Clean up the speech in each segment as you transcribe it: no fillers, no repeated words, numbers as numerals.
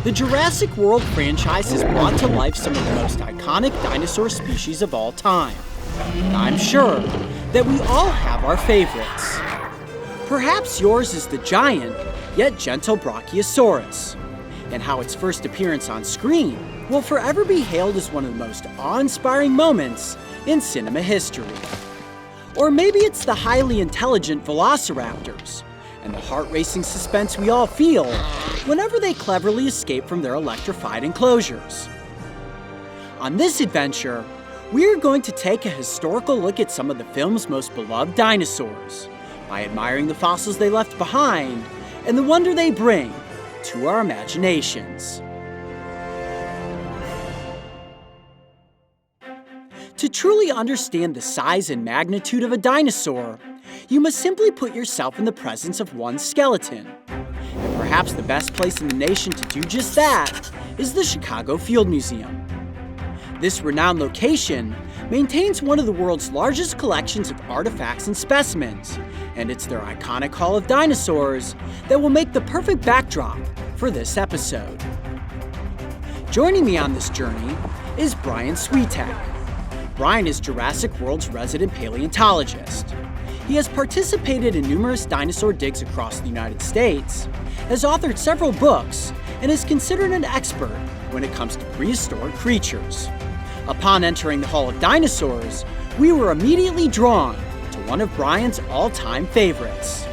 The Jurassic World franchise has brought to life some of the most iconic dinosaur species of all time. And I'm sure that we all have our favorites. Perhaps yours is the giant, yet gentle Brachiosaurus, and how its first appearance on screen will forever be hailed as one of the most awe-inspiring moments in cinema history. Or maybe it's the highly intelligent velociraptors, and the heart-racing suspense we all feel whenever they cleverly escape from their electrified enclosures. On this adventure, we're going to take a historical look at some of the film's most beloved dinosaurs by admiring the fossils they left behind and the wonder they bring to our imaginations. To truly understand the size and magnitude of a dinosaur, you must simply put yourself in the presence of one skeleton. And perhaps the best place in the nation to do just that is the Chicago Field Museum. This renowned location maintains one of the world's largest collections of artifacts and specimens, and it's their iconic Hall of Dinosaurs that will make the perfect backdrop for this episode. Joining me on this journey is Brian Switek. Brian is Jurassic World's resident paleontologist. He has participated in numerous dinosaur digs across the United States, has authored several books, and is considered an expert when it comes to prehistoric creatures. Upon entering the Hall of Dinosaurs, we were immediately drawn to one of Brian's all-time favorites.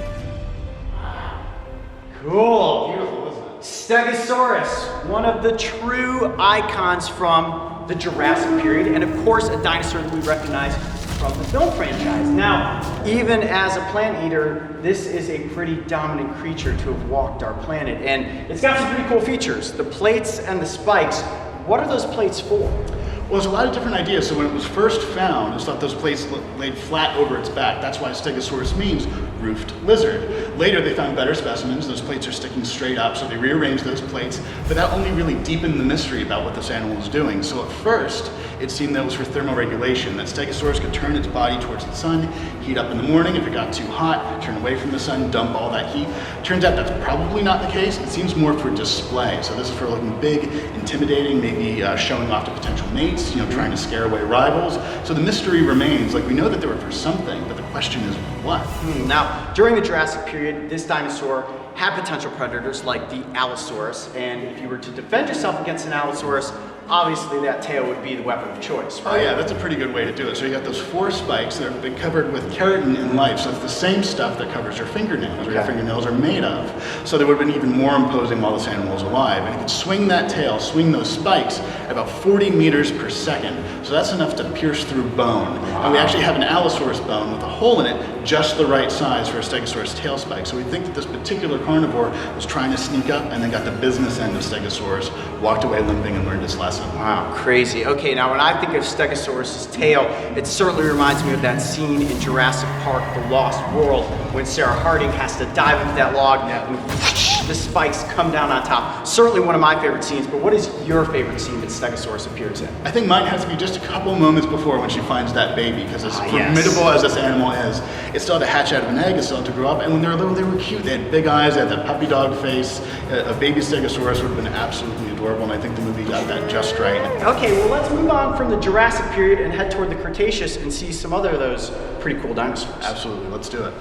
Cool. Beautiful, isn't it? Stegosaurus, one of the true icons from the Jurassic period, and of course a dinosaur that we recognize from the film franchise. Now, even as a plant eater, this is a pretty dominant creature to have walked our planet, and it's got some pretty cool features. The plates and the spikes, what are those plates for? Well, there's a lot of different ideas. So when it was first found, it's thought those plates laid flat over its back. That's why Stegosaurus means roofed lizard. Later, they found better specimens. Those plates are sticking straight up, so they rearranged those plates. But that only really deepened the mystery about what this animal was doing. So at first, it seemed that it was for thermoregulation, that Stegosaurus could turn its body towards the sun, heat up in the morning. If it got too hot, turn away from the sun, dump all that heat. Turns out that's probably not the case. It seems more for display. So this is for looking big, intimidating, maybe showing off to potential mates, trying to scare away rivals. So the mystery remains. Like, we know that they were for something, but the question is what? Now, during the Jurassic period, this dinosaur had potential predators like the Allosaurus, and if you were to defend yourself against an Allosaurus, obviously that tail would be the weapon of choice, right? Oh yeah, that's a pretty good way to do it. So you got those 4 spikes that are covered with keratin in life. So it's the same stuff that covers your fingernails, or your fingernails are made of. So they would have been even more imposing while this animal was alive. And it could swing that tail, swing those spikes at about 40 meters per second. So that's enough to pierce through bone. Wow. And we actually have an Allosaurus bone with a hole in it, just the right size for a Stegosaurus tail spike. So we think that this particular carnivore was trying to sneak up and then got the business end of Stegosaurus, walked away limping, and learned its lesson. Wow, crazy. Okay, now when I think of Stegosaurus' tail, it certainly reminds me of that scene in Jurassic Park, The Lost World, when Sarah Harding has to dive into that log and whoosh, the spikes come down on top. Certainly one of my favorite scenes, but what is your favorite scene that Stegosaurus appears in? I think mine has to be just a couple moments before when she finds that baby, because as formidable as this animal is, it still had to hatch out of an egg, it still had to grow up, and when they were little, they were cute. They had big eyes, they had that puppy dog face. A baby Stegosaurus would have been absolutely adorable, and I think the movie got that just right. Okay, well let's move on from the Jurassic period and head toward the Cretaceous and see some other of those pretty cool dinosaurs. Absolutely, let's do it.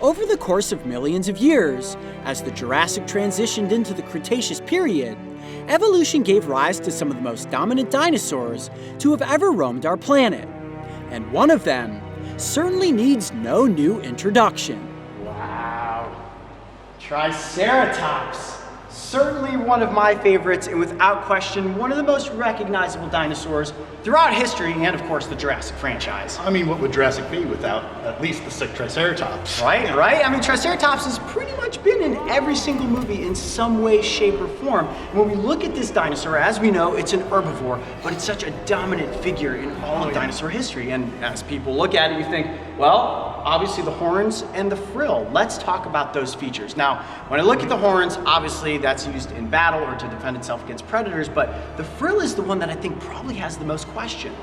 Over the course of millions of years, as the Jurassic transitioned into the Cretaceous period, evolution gave rise to some of the most dominant dinosaurs to have ever roamed our planet. And one of them certainly needs no new introduction. Wow. Triceratops. Certainly one of my favorites, and without question, one of the most recognizable dinosaurs throughout history, and of course the Jurassic franchise. I mean, what would Jurassic be without at least the sick Triceratops? Right? I mean, Triceratops has pretty much been in every single movie in some way, shape, or form. And when we look at this dinosaur, as we know, it's an herbivore, but it's such a dominant figure in all of dinosaur history. And as people look at it, you think, well, obviously the horns and the frill. Let's talk about those features. Now, when I look at the horns, obviously that's used in battle or to defend itself against predators, but the frill is the one that I think probably has the most question.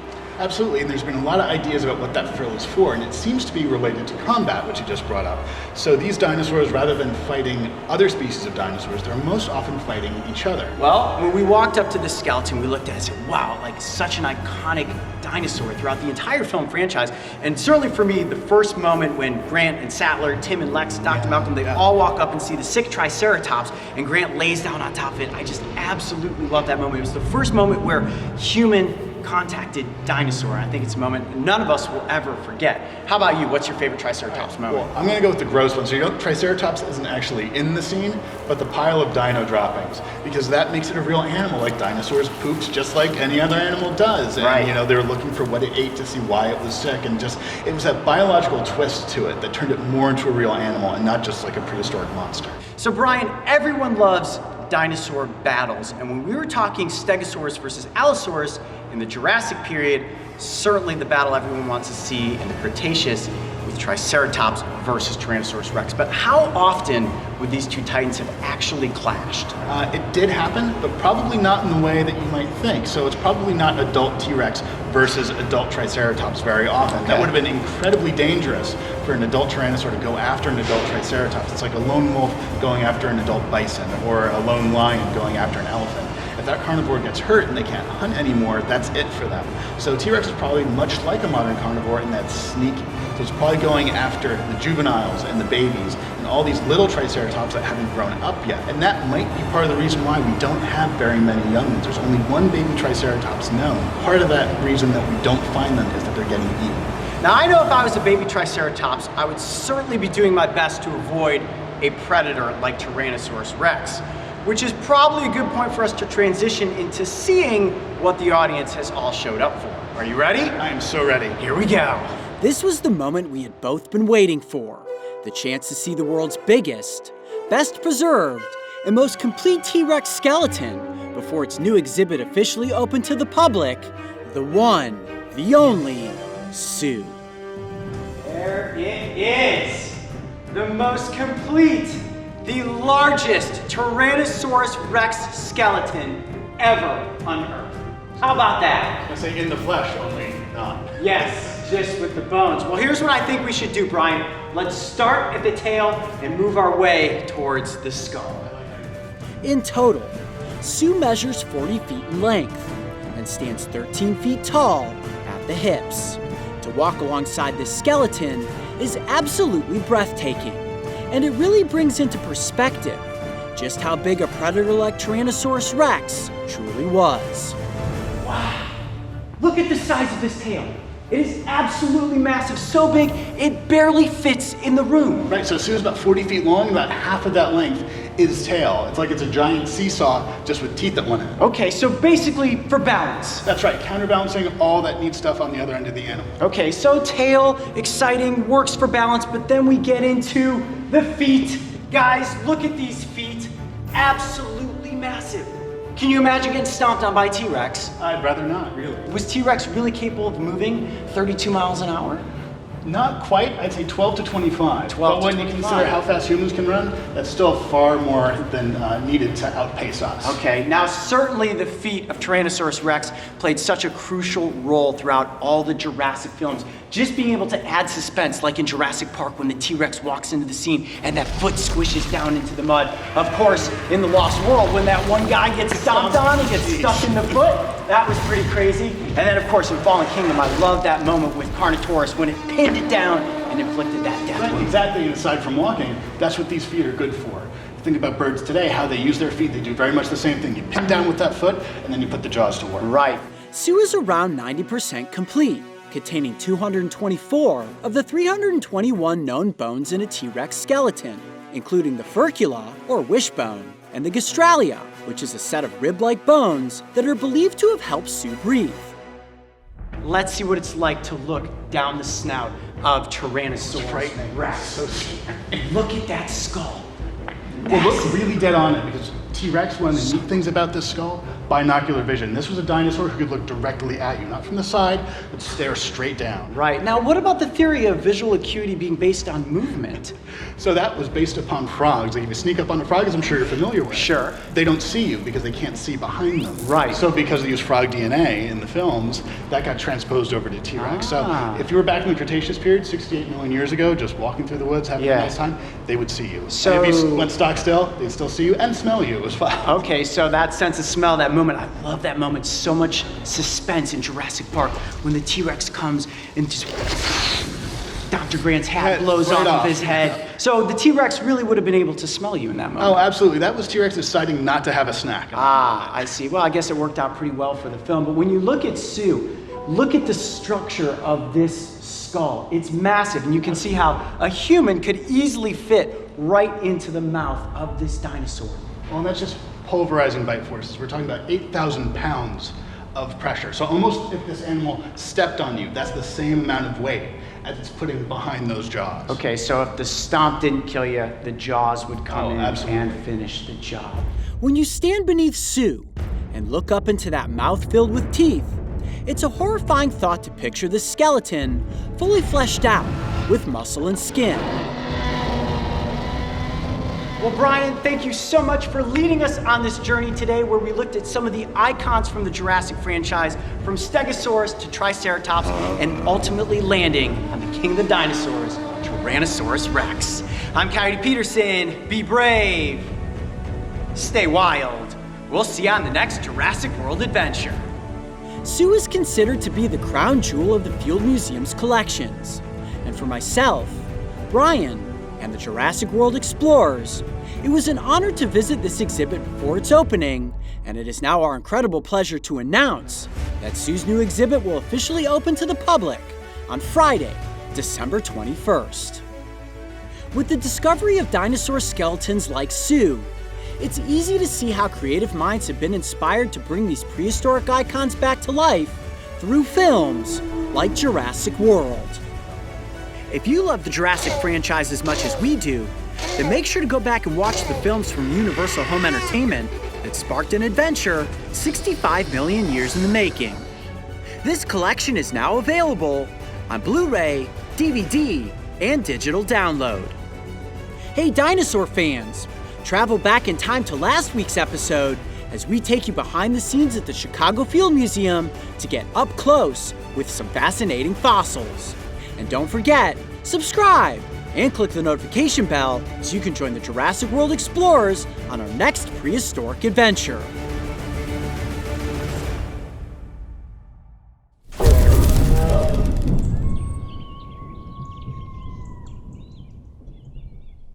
Absolutely, and there's been a lot of ideas about what that frill is for, and it seems to be related to combat, which you just brought up. So these dinosaurs, rather than fighting other species of dinosaurs, they're most often fighting each other. Well, when we walked up to the skeleton, we looked at it and said, wow, like such an iconic dinosaur throughout the entire film franchise. And certainly for me, the first moment when Grant and Sattler, Tim and Lex, Dr. Malcolm, they all walk up and see the sick Triceratops, and Grant lays down on top of it. I just absolutely love that moment. It was the first moment where human contacted dinosaur. I think it's a moment none of us will ever forget. How about you? What's your favorite Triceratops moment? Well, I'm gonna go with the gross one. So you know, Triceratops isn't actually in the scene, but the pile of dino droppings, because that makes it a real animal. Like dinosaurs pooped just like any other animal does. And right. You know, they were looking for what it ate to see why it was sick, and just, it was that biological twist to it that turned it more into a real animal and not just like a prehistoric monster. So Brian, everyone loves dinosaur battles, and when we were talking Stegosaurus versus Allosaurus in the Jurassic period, certainly the battle everyone wants to see in the Cretaceous with Triceratops versus Tyrannosaurus Rex. But how often would these two titans have actually clashed? It did happen, but probably not in the way that you might think. So it's probably not adult T-Rex versus adult Triceratops very often. Okay. That would have been incredibly dangerous for an adult Tyrannosaur to go after an adult Triceratops. It's like a lone wolf going after an adult bison, or a lone lion going after an elephant. If that carnivore gets hurt and they can't hunt anymore, that's it for them. So T-Rex is probably much like a modern carnivore in that sneaky. So it's probably going after the juveniles and the babies and all these little Triceratops that haven't grown up yet. And that might be part of the reason why we don't have very many young ones. There's only one baby Triceratops known. Part of that reason that we don't find them is that they're getting eaten. Now I know if I was a baby Triceratops, I would certainly be doing my best to avoid a predator like Tyrannosaurus Rex, which is probably a good point for us to transition into seeing what the audience has all showed up for. Are you ready? I am so ready. Here we go. This was the moment we had both been waiting for. The chance to see the world's biggest, best preserved, and most complete T-Rex skeleton before its new exhibit officially opened to the public, the one, the only, Sue. There it is. The most complete, the largest Tyrannosaurus Rex skeleton ever unearthed. How about that? I say in the flesh, only not. Yes, just with the bones. Well, here's what I think we should do, Brian. Let's start at the tail and move our way towards the skull. In total, Sue measures 40 feet in length and stands 13 feet tall at the hips. To walk alongside this skeleton is absolutely breathtaking, and it really brings into perspective just how big a predator like Tyrannosaurus Rex truly was. Wow. Look at the size of this tail. It is absolutely massive, so big it barely fits in the room. Right, so Sue's about 40 feet long, about half of that length is tail. It's like it's a giant seesaw just with teeth at one end. Okay, so basically for balance. That's right, counterbalancing all that neat stuff on the other end of the animal. Okay, so tail, exciting, works for balance, but then we get into the feet. Guys, look at these feet. Absolutely massive. Can you imagine getting stomped on by a T-Rex? I'd rather not, really. Was T-Rex really capable of moving 32 miles an hour? Not quite, I'd say 12 to 25. 12 but to when 25. you consider how fast humans can run, that's still far more than needed to outpace us. Okay, now certainly the feet of Tyrannosaurus Rex played such a crucial role throughout all the Jurassic films. Just being able to add suspense, like in Jurassic Park when the T-Rex walks into the scene and that foot squishes down into the mud. Of course, in the Lost World, when that one guy gets stomped on and gets stuck in the foot, that was pretty crazy. And then of course in Fallen Kingdom, I love that moment with Carnotaurus when it pinned it down and inflicted that death Right, wound. exactly, and aside from walking, that's what these feet are good for. Think about birds today, how they use their feet, they do very much the same thing. You pin down with that foot, and then you put the jaws to work. Right. Sue is around 90% complete, containing 224 of the 321 known bones in a T-Rex skeleton, including the furcula, or wishbone, and the gastralia, which is a set of rib-like bones that are believed to have helped Sue breathe. Let's see what it's like to look down the snout of Tyrannosaurus Rex. So scary. And look at that skull. Well, look really dead on it, because T-Rex, one of the neat things about this skull, binocular vision. This was a dinosaur who could look directly at you, not from the side, but stare straight down. Right. Now, what about the theory of visual acuity being based on movement? So that was based upon frogs. Like if you sneak up on a frog, as I'm sure you're familiar with, Sure. they don't see you because they can't see behind them. Right. So because they use frog DNA in the films, that got transposed over to T-Rex. So if you were back in the Cretaceous period, 68 million years ago, just walking through the woods, having a nice time, they would see you. So- And if you went stock still, they'd still see you and smell you as well. Okay, so that sense of smell, that moment, I love that moment. So much suspense in Jurassic Park when the T-Rex comes and just Dr. Grant's hat blows right off off. of his head. So the T-Rex really would have been able to smell you in that moment. Oh, absolutely. That was T-Rex deciding not to have a snack. Ah, I see. Well, I guess it worked out pretty well for the film. But when you look at Sue, look at the structure of this skull. It's massive, and you can see how a human could easily fit right into the mouth of this dinosaur. Well, and that's just pulverizing bite forces. We're talking about 8,000 pounds of pressure. So almost if this animal stepped on you, that's the same amount of weight as it's putting behind those jaws. Okay, so if the stomp didn't kill you, the jaws would come in absolutely. and finish the job. When you stand beneath Sue and look up into that mouth filled with teeth, it's a horrifying thought to picture the skeleton fully fleshed out with muscle and skin. Well, Brian, thank you so much for leading us on this journey today where we looked at some of the icons from the Jurassic franchise, from Stegosaurus to Triceratops, and ultimately landing on the king of the dinosaurs, Tyrannosaurus Rex. I'm Coyote Peterson. Be brave. Stay wild. We'll see you on the next Jurassic World adventure. Sue is considered to be the crown jewel of the Field Museum's collections. And for myself, Brian, and the Jurassic World Explorers, it was an honor to visit this exhibit before its opening, and it is now our incredible pleasure to announce that Sue's new exhibit will officially open to the public on Friday, December 21st. With the discovery of dinosaur skeletons like Sue, it's easy to see how creative minds have been inspired to bring these prehistoric icons back to life through films like Jurassic World. If you love the Jurassic franchise as much as we do, then make sure to go back and watch the films from Universal Home Entertainment that sparked an adventure 65 million years in the making. This collection is now available on Blu-ray, DVD, and digital download. Hey dinosaur fans, travel back in time to last week's episode as we take you behind the scenes at the Chicago Field Museum to get up close with some fascinating fossils. And don't forget, subscribe and click the notification bell so you can join the Jurassic World Explorers on our next prehistoric adventure.